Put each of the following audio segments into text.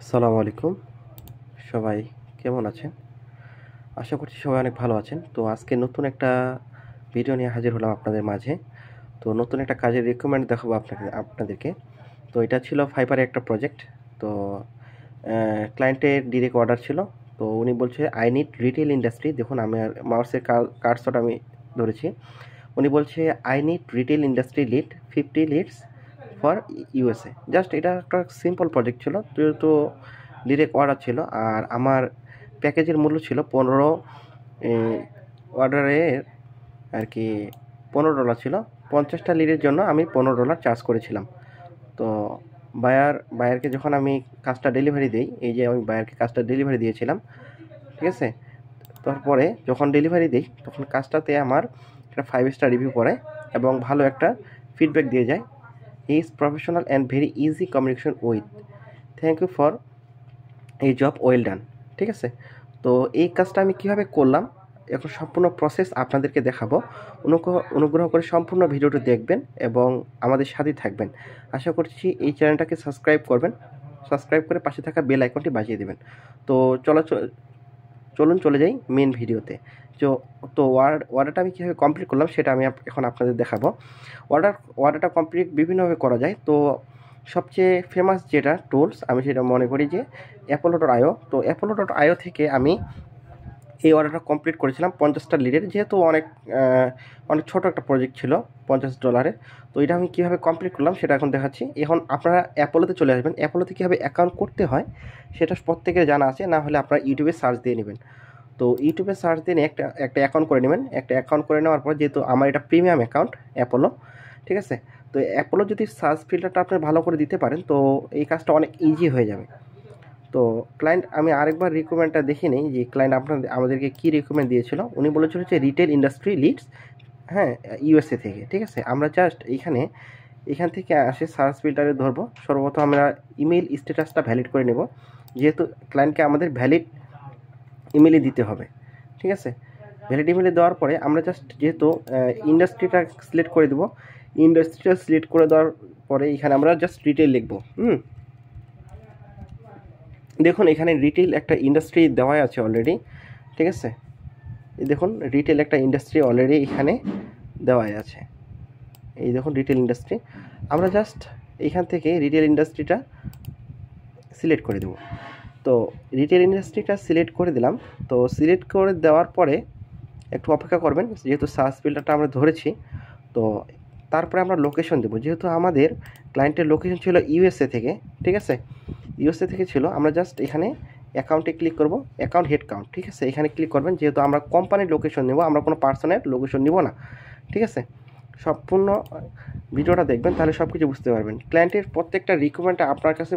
আসসালামু আলাইকুম। সবাই কেমন আছেন? আশা করছি সবাই অনেক ভালো আছেন। তো আজকে নতুন একটা ভিডিও নিয়ে হাজির হলাম আপনাদের মাঝে। তো নতুন একটা কাজের রিকোয়ারমেন্ট দেখাবো আপনাদেরকে। তো এটা ছিল ফাইবারের একটা প্রজেক্ট। তো ক্লায়েন্টের ডিরেক্ট অর্ডার ছিল। তো উনি বলছে আই নিড রিটেল ইন্ডাস্ট্রি। দেখুন আমি মাউসের কার্সর আমি ধরেছি। উনি বলছে I need retail industry lead 50 leads for USA. Just এটা একটা সিম্পল প্রজেক্ট ছিল, যেহেতু ডিরেক্ট অর্ডার ছিল। আর আমার প্যাকেজের মূল্য ছিল 15 অর্ডারের আর কি $15 ছিল। 50টা লিডের জন্য আমি $15 চার্জ করেছিলাম। তো বায়ারকে যখন আমি কাজটা ডেলিভারি দিই, এই যে আমি বায়ারকে কাজটা ডেলিভারি দিয়েছিলাম, ঠিক আছে? তারপরে যখন ডেলিভারি দিই তখন কাজটাতে আমার একটা 5 স্টার রিভিউ পড়ে এবং ভালো একটা ফিডব্যাক দিয়ে যায়। He is professional and very easy communication with, thank you for এই জব ওয়েল ডান। ঠিক আছে? তো এই কাজটা আমি কিভাবে করলাম, এখন সম্পূর্ণ প্রসেস আপনাদেরকে দেখাবো। অনুগ্রহ করে সম্পূর্ণ ভিডিওটি দেখবেন এবং আমাদের সাথেই থাকবেন। আশা করছি এই চ্যানেলটাকে সাবস্ক্রাইব করবেন। সাবস্ক্রাইব করে পাশে থাকা বেল আইকনটি বাজিয়ে দেবেন। তো চলুন চলে যাই মেন ভিডিওতে। তো অর্ডারটা আমি কীভাবে কমপ্লিট করলাম সেটা আমি এখন আপনাদের দেখাবো। অর্ডারটা কমপ্লিট বিভিন্নভাবে করা যায়। তো সবচেয়ে ফেমাস যেটা টুলস আমি সেটা মনে করি যে apollo.io। তো apollo.io থেকে আমি এই অর্ডারটা কমপ্লিট করেছিলাম 50টা লিডের, যেহেতু অনেক ছোট একটা প্রজেক্ট ছিল $50। তো এটা আমি কীভাবে কমপ্লিট করলাম সেটা এখন দেখাচ্ছি। এখন আপনারা অ্যাপোলোতে চলে আসবেন। অ্যাপোলোতে কীভাবে অ্যাকাউন্ট করতে হয় সেটা প্রত্যেকের জানা আছে, না হলে আপনারা ইউটিউবে সার্চ দিয়ে নেবেন। তো ইউটিউবে সার্চ দিয়ে একটা অ্যাকাউন্ট করে নেবেন। একটা অ্যাকাউন্ট করে নেওয়ার পর, যেহেতু আমার এটা প্রিমিয়াম অ্যাকাউন্ট অ্যাপোলো, ঠিক আছে? তো অ্যাপোলো যদি সার্চ ফিল্টারটা আপনি ভালো করে দিতে পারেন তো এই কাজটা অনেক ইজি হয়ে যাবে। তো ক্লায়েন্ট আমি আরেকবার রিকোয়ারমেন্টটা দেখে নিই যে ক্লায়েন্ট আমাদেরকে কী রিকোয়ারমেন্ট দিয়েছিল। উনি বলেছিল যে রিটেল ইন্ডাস্ট্রি লিডস, হ্যাঁ, ইউএসএ থেকে। ঠিক আছে? আমরা জাস্ট এখান থেকে আসে সার্চ ফিল্টারে ধরবো। সর্বপ্রথম আমরা ইমেল স্ট্যাটাসটা ভ্যালিড করে নেব, যেহেতু ক্লায়েন্টকে আমাদের ভ্যালিড ইমেলই দিতে হবে। ঠিক আছে? ভ্যালিড ইমেলে দেওয়ার পরে আমরা জাস্ট যেহেতু ইন্ডাস্ট্রিটা সিলেক্ট করে দেবো। ইন্ডাস্ট্রিটা সিলেক্ট করে দেওয়ার পরে এখানে আমরা জাস্ট রিটেল লিখবো। দেখুন এখানে রিটেল একটা ইন্ডাস্ট্রি দেওয়াই আছে অলরেডি। ঠিক আছে? দেখুন রিটেল একটা ইন্ডাস্ট্রি অলরেডি এখানে দেওয়াই আছে। এই দেখুন রিটেল ইন্ডাস্ট্রি। আমরা জাস্ট এখান থেকে রিটেল ইন্ডাস্ট্রিটা সিলেক্ট করে দেব। তো রিটেল ইন্ডাস্ট্রিটা সিলেক্ট করে দিলাম। তো সিলেক্ট করে দেওয়ার পরে একটু অপেক্ষা করবেন, যেহেতু সার্চ ফিল্টারটা আমরা ধরেছি। তো তারপরে আমরা লোকেশন দেবো, যেহেতু আমাদের ক্লায়েন্টের লোকেশন ছিল ইউএসএ থেকে। ঠিক আছে? ইউএসএ থেকে ছিল। আমরা জাস্ট এখানে অ্যাকাউন্টে ক্লিক করব, অ্যাকাউন্ট হেড কাউন্ট। ঠিক আছে? এখানে ক্লিক করবেন, যেহেতু আমরা কোম্পানির লোকেশন নেব, আমরা কোনো পার্সনের লোকেশন নিব না। ঠিক আছে? সম্পূর্ণ ভিডিওটা দেখবেন, তাহলে সব কিছু বুঝতে পারবেন। ক্লায়েন্টের প্রত্যেকটা রিকোয়ারমেন্ট আপনার কাছে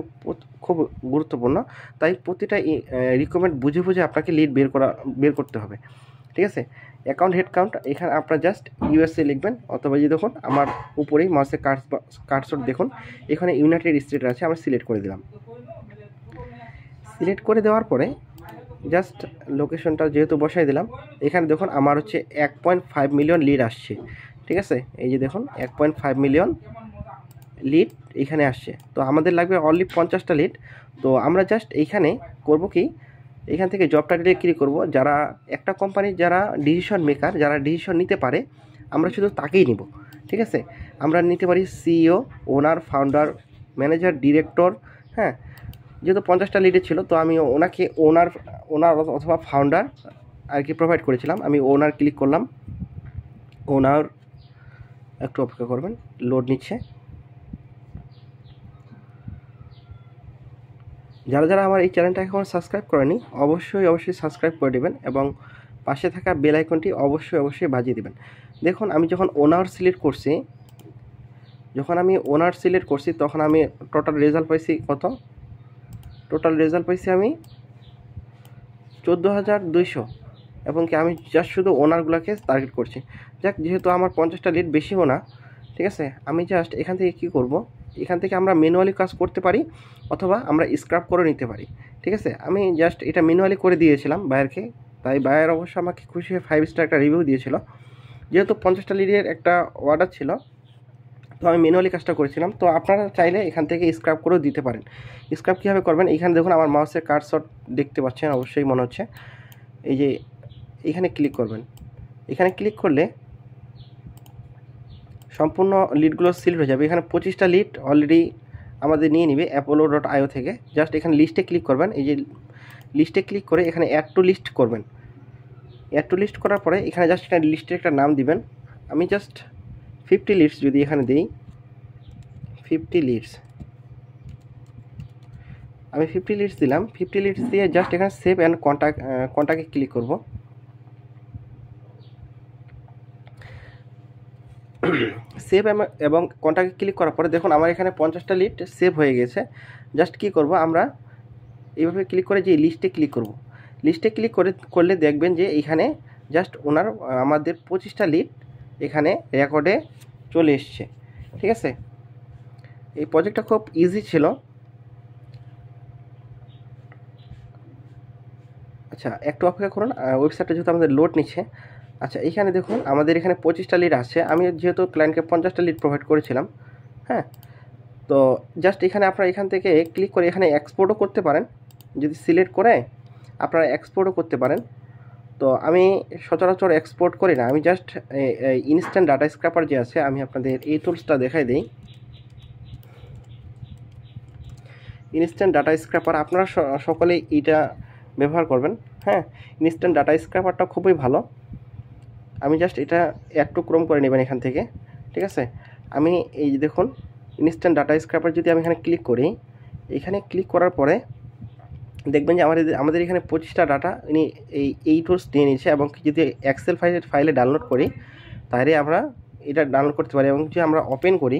খুব গুরুত্বপূর্ণ, তাই প্রতিটা রিকোয়ারমেন্ট বুঝে বুঝে আপনাকে লিড বের করতে হবে। ঠিক আছে? অ্যাকাউন্ট হেড কাউন্ট এখানে আপনার জাস্ট ইউএসএ লিখবেন, অথবা যে দেখুন আমার উপরেই মাউসের কার্সর দেখুন এখানে ইউনাইটেড স্টেট আছে, আমরা সিলেক্ট করে দিলাম। সিলেক্ট করে দেওয়ার পরে জাস্ট লোকেশনটা যেহেতু বসাই দিলাম, এখানে দেখুন আমার হচ্ছে 1.5 মিলিয়ন লিড আসছে। ঠিক আছে? এই যে দেখুন 1.5 মিলিয়ন লিড এখানে আসছে। তো আমাদের লাগবে অনলি 50টা লিড। তো আমরা জাস্ট এইখানে করব কি, এখান থেকে জব টাইটেলে ক্লিক করব। যারা একটা কোম্পানির যারা ডিসিশন মেকার, যারা ডিসিশন নিতে পারে, আমরা শুধু তাকেই নিব। ঠিক আছে? আমরা নিতে পারি সিইও, ওনার, ফাউন্ডার, ম্যানেজার, ডিরেক্টর। হ্যাঁ, যেহেতু 50টা লিডে ছিল তো আমি ওনাকে ওনার অথবা ফাউন্ডার আর কি প্রোভাইড করেছিলাম। আমি ওনার ক্লিক করলাম। ওনার, একটু অপেক্ষা করবেন, লোড নিচ্ছে। যারা আমার এই চ্যানেলটা এখন সাবস্ক্রাইব করেনি অবশ্যই সাবস্ক্রাইব করে দেবেন এবং পাশে থাকা বেল আইকনটি অবশ্যই বাজিয়ে দেবেন। দেখুন আমি যখন ওনার সিলেক্ট করছি তখন আমি টোটাল রেজাল্ট পাইছি কত? টোটাল রেজাল্ট পাইছি আমি 14,200, এবং কি আমি জাস্ট শুধু ওনারগুলোকে টার্গেট করছি। যাক, যেহেতু আমার 50টা লিড বেশিও না। ঠিক আছে? আমি জাস্ট এখান থেকে কী করব, এখান থেকে আমরা ম্যানুয়ালি কাজ করতে পারি অথবা আমরা স্ক্রাপ করে নিতে পারি। ঠিক আছে? আমি জাস্ট এটা ম্যানুয়ালি করে দিয়েছিলাম বায়ারকে, তাই বায়ার অবশ্য আমাকে খুশি হয়ে 5 স্টার একটা রিভিউ দিয়েছিল। যেহেতু 50টা লিডের একটা অর্ডার ছিল তো আমি ম্যানুয়ালি কাজটা করেছিলাম। তো আপনারা চাইলে এখান থেকে স্ক্রাব করেও দিতে পারেন। স্ক্রাব কীভাবে করবেন, এখানে দেখুন আমার মাউসের কার্সর দেখতে পাচ্ছেন অবশ্যই মনে হচ্ছে। এই যে এখানে ক্লিক করবেন, এখানে ক্লিক করলে সম্পূর্ণ লিডগুলো সিলেক্ট হয়ে যাবে। এখানে 25টা লিড অলরেডি আমাদের নিয়ে নেবে apollo.io থেকে। জাস্ট এখানে লিস্টে ক্লিক করবেন, এই যে লিস্টে ক্লিক করে এখানে অ্যাড টু লিস্ট করবেন। অ্যাড টু লিস্ট করার পরে এখানে জাস্ট একটা লিস্টের একটা নাম দিবেন। আমি জাস্ট 50 লিডস যদি এখানে দিই, 50 লিডস, আমি 50 লিডস দিলাম। 50 লিডস দিয়ে জাস্ট এখানে সেভ অ্যান্ড কন্ট্যাক্টে ক্লিক করব। সেভ এবং কন্ট্যাক্টে ক্লিক করার পরে দেখুন আমার এখানে 50টা লিড সেভ হয়ে গেছে। জাস্ট কি করব, আমরা এইভাবে ক্লিক করে যে লিস্টে ক্লিক করব। লিস্টে ক্লিক করলে দেখবেন যে এইখানে জাস্ট ওনার আমাদের 25টা লিড এখানে রেকর্ডে চলে এসছে। ঠিক আছে, এই প্রজেক্টটা খুব ইজি ছিল। আচ্ছা, একটু অপেক্ষা করুন, ওয়েবসাইটটা যেহেতু আমাদের লোড নিচ্ছে। আচ্ছা, এইখানে দেখুন আমাদের এখানে 25টা লিড আছে। আমি যেহেতু ক্লায়েন্টকে 50টা লিড প্রোভাইড করেছিলাম, হ্যাঁ। তো জাস্ট এখানে আপনারা এখান থেকে ক্লিক করে এখানে এক্সপোর্টও করতে পারেন। যদি সিলেক্ট করে আপনারা এক্সপোর্টও করতে পারেন। তো আমি সচরাচর এক্সপোর্ট করি না, আমি জাস্ট ইনস্ট্যান্ট ডাটা স্ক্র্যাপার যে আছে, আমি আপনাদের এই টুলসটা দেখাই দিই। ইনস্ট্যান্ট ডাটা স্ক্র্যাপার আপনারা সকলেই এইটা ব্যবহার করবেন, হ্যাঁ। ইনস্ট্যান্ট ডাটা স্ক্র্যাপারটা খুবই ভালো। আমি জাস্ট এটা অ্যাড টু ক্রোম করে নেবেন এখান থেকে। ঠিক আছে, আমি এই দেখুন ইনস্ট্যান্ট ডাটা স্ক্র্যাপার যদি আমি এখানে ক্লিক করি, এখানে ক্লিক করার পরে দেখবেন যে আমাদের এখানে 25টা ডাটা উনি এই টুলস নিয়ে নিয়েছে। এবং যদি এক্সেল ফাইলে ডাউনলোড করি তাহলে আমরা এটা ডাউনলোড করতে পারি। এবং যদি আমরা ওপেন করি,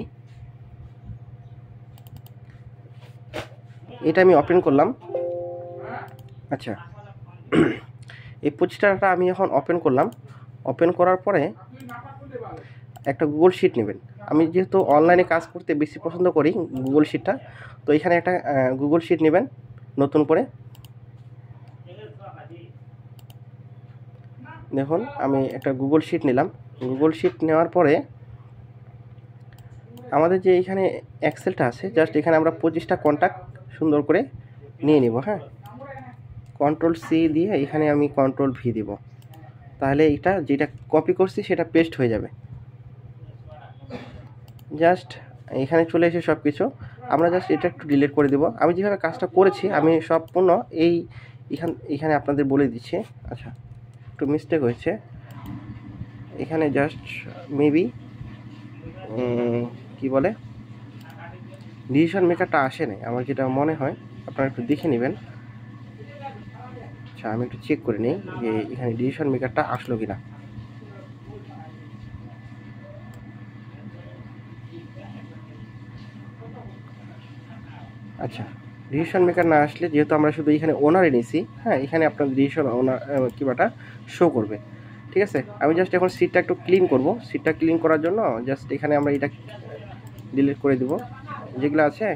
এটা আমি ওপেন করলাম। আচ্ছা, এই 25টা ডাটা আমি এখন ওপেন করলাম। ওপেন করার পরে একটা গুগল শিট নেবেন। আমি যেহেতু অনলাইনে কাজ করতে বেশি পছন্দ করি গুগল শিটটা, তো এখানে একটা গুগল শিট নেবেন নতুন করে। দেখুন আমি একটা গুগল শিট নিলাম। গুগল শিট নেওয়ার পরে আমাদের যে এখানে এক্সেলটা আছে, জাস্ট এখানে আমরা 25টা কন্ট্যাক্ট সুন্দর করে নিয়ে নিব, হ্যাঁ। কন্ট্রোল সি দিয়ে এখানে আমি কন্ট্রোল ভি দিব, তাহলে এটা যেটা কপি করছি সেটা পেস্ট হয়ে যাবে। জাস্ট এখানে চলে এসে সব কিছু আমরা জাস্ট এটা একটু ডিলিট করে দেব। আমি যেভাবে কাজটা করেছি আমি সম্পূর্ণ এখানে আপনাদের বলে দিচ্ছি। আচ্ছা, একটু মিস্টেক হয়েছে এখানে, জাস্ট মেবি কি বলে ডিসিশন মেকারটা আসে নাই আমার যেটা মনে হয়, আপনারা একটু দেখে নেবেন। আচ্ছা, আমি একটু চেক করে নিই যে এখানে ডিসিশন মেকারটা আসলো কিনা। আচ্ছা, ডিসিশন মেকার না আসলে, যেহেতু আমরা শুধু এখানে ওনারে নিছি, হ্যাঁ, এখানে আপনার ডিসিশন ওনার কিবাটা শো করবে। ঠিক আছে, আমি জাস্ট এখন সিটটা একটু ক্লিন করব। সিটটা ক্লিন করার জন্য জাস্ট এখানে আমরা এটা ডিলিট করে দেব। যেগুলো আছে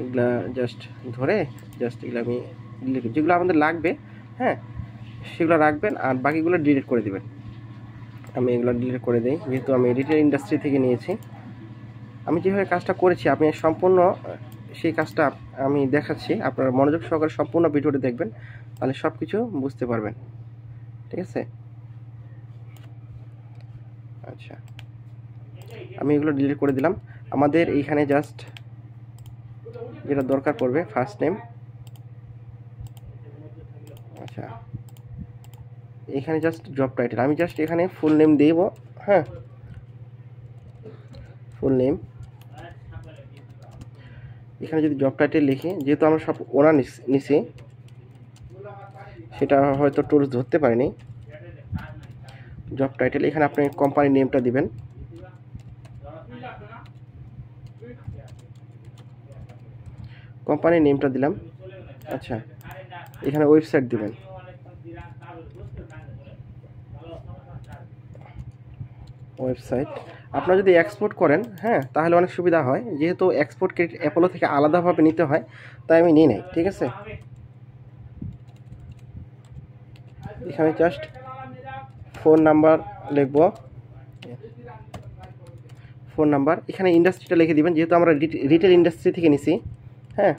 এগুলা জাস্ট ধরে জাস্ট এগুলো আমি ডিলিট, যেগুলো আমাদের লাগবে, হ্যাঁ, সেগুলো রাখবেন আর বাকিগুলো ডিলিট করে দেবেন। আমি এগুলো ডিলিট করে দিই, যেহেতু আমি রিটেল ইন্ডাস্ট্রি থেকে নিয়েছি। আমি যেভাবে কাজটা করেছি আপনি সম্পূর্ণ সেই কাজটা আমি দেখাচ্ছি, আপনারা মনোযোগ সহকারে সম্পূর্ণ ভিডিওটি দেখবেন, তাহলে সব কিছু বুঝতে পারবেন। ঠিক আছে, আচ্ছা, আমি এগুলো ডিলিট করে দিলাম। আমাদের এইখানে জাস্ট যেটা দরকার পড়বে ফার্স্ট নেম। আচ্ছা, এখানে জাস্ট জব টাইটেল, আমি জাস্ট এখানে ফুল নেম দেব, হ্যাঁ, ফুল নেম। এখানে যদি জব টাইটেল লিখি, যেহেতু আমরা সব ওনার নিছি সেটা হয়তো টুলস ধরতে পারিনি। জব টাইটেল এখানে আপনি কোম্পানি নেমটা দিবেন। কোম্পানি নেমটা দিলাম। আচ্ছা, এখানে ওয়েবসাইট দিবেন। ওয়েবসাইট আপনারা যদি এক্সপোর্ট করেন, হ্যাঁ, তাহলে অনেক সুবিধা হয়। যেহেতু এক্সপোর্ট ক্রেডিট অ্যাপোলো থেকে আলাদাভাবে নিতে হয়, তাই আমি নিই নাই। ঠিক আছে, এখানে জাস্ট ফোন নাম্বার লিখব, ফোন নাম্বার, এখানে ইন্ডাস্ট্রিটা লিখে দিবেন, যেহেতু আমরা রিটেল ইন্ডাস্ট্রি থেকে নিছি। হ্যাঁ,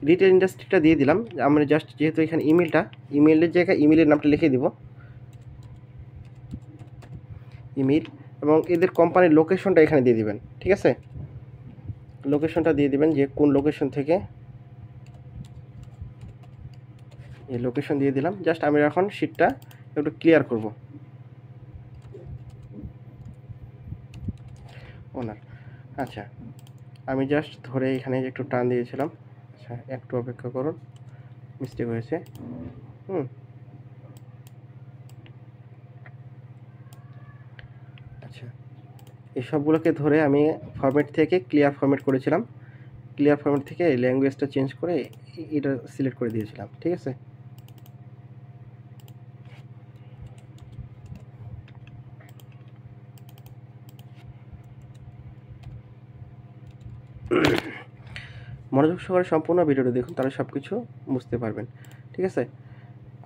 রিটেল ইন্ডাস্ট্রিটা দিয়ে দিলাম। আমরা জাস্ট যেহেতু এখানে ইমেলের জায়গায় ইমেলের নামটা লিখে দিব, ইমেল, এবং এদের কোম্পানির লোকেশনটা এখানে দিয়ে দিবেন। ঠিক আছে, লোকেশনটা দিয়ে দিবেন যে কোন লোকেশন থেকে, এই লোকেশন দিয়ে দিলাম। জাস্ট আমি এখন শিটটা একটু ক্লিয়ার করব। ওনার, আচ্ছা, আমি জাস্ট ধরে এখানে একটু টান দিয়েছিলাম। আচ্ছা, একটু অপেক্ষা করুন, মিস্টেক হয়েছে। আচ্ছা, এই সবগুলোকে ধরে আমি ফরম্যাট থেকে ক্লিয়ার ফরম্যাট করেছিলাম, ক্লিয়ার ফরম্যাট থেকে ল্যাঙ্গুয়েজটা চেঞ্জ করে এটা সিলেক্ট করে দিয়েছিলাম। ঠিক আছে, মনোযোগ সহকারে সম্পূর্ণ ভিডিওটা দেখুন, তাহলে সব কিছু বুঝতে পারবেন। ঠিক আছে,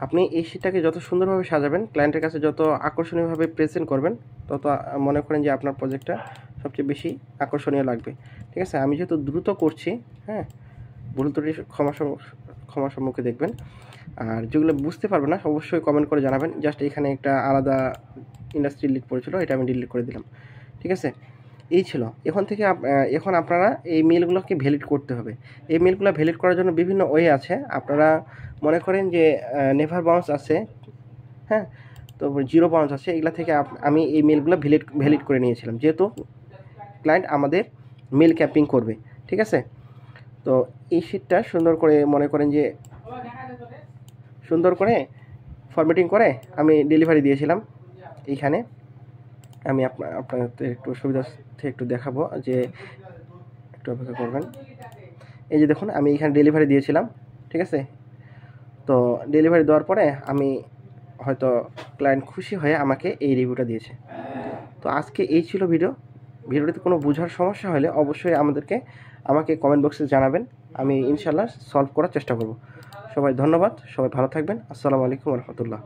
আপনি এই শীটটাকে যত সুন্দরভাবে সাজাবেন, ক্লায়েন্টের কাছে যত আকর্ষণীয়ভাবে প্রেজেন্ট করবেন, তত মনে করেন যে আপনার প্রজেক্টটা সবচেয়ে বেশি আকর্ষণীয় লাগবে। ঠিক আছে, আমি যেহেতু দ্রুত করছি, হ্যাঁ, ভুল ত্রুটি ক্ষমা সম্মুখে দেখবেন। আর যেগুলো বুঝতে পারবেন না অবশ্যই কমেন্ট করে জানাবেন। জাস্ট এখানে একটা আলাদা ইন্ডাস্ট্রি লিড পড়েছিল, এটা আমি ডিলিট করে দিলাম। ঠিক আছে, এই ছিল। এখন আপনারা এই মেলগুলোকে ভ্যালিড করতে হবে। এই মেলগুলো ভ্যালিড করার জন্য বিভিন্ন ওয়ে আছে। আপনারা মনে করেন যে নেভার বাউন্স আছে, হ্যাঁ, তো জিরো বাউন্স আছে, এগুলা থেকে আমি এই মেলগুলো ভ্যালিড করে নিয়েছিলাম, যেহেতু ক্লায়েন্ট আমাদের মেল ক্যাম্পিং করবে। ঠিক আছে, তো এই শিটটা সুন্দর করে মনে করেন যে সুন্দর করে ফরম্যাটিং করে আমি ডেলিভারি দিয়েছিলাম। এইখানে আমি আপনাদের একটু সুবিধার্থে একটু দেখাবো, যে একটু অপেক্ষা করবেন। এই যে দেখুন, আমি এখানে ডেলিভারি দিয়েছিলাম। ঠিক আছে, তো ডেলিভারি দেওয়ার পরে আমি হয়তো ক্লায়েন্ট খুশি হয়ে আমাকে এই রিভিউটা দিয়েছে। তো আজকে এই ছিল ভিডিওটিতে কোনো বোঝার সমস্যা হলে অবশ্যই আমাকে কমেন্ট বক্সে জানাবেন, আমি ইনশাল্লাহ সলভ করার চেষ্টা করব। সবাই ধন্যবাদ, সবাই ভালো থাকবেন। আসসালামু আলাইকুম রহমতুল্লাহ।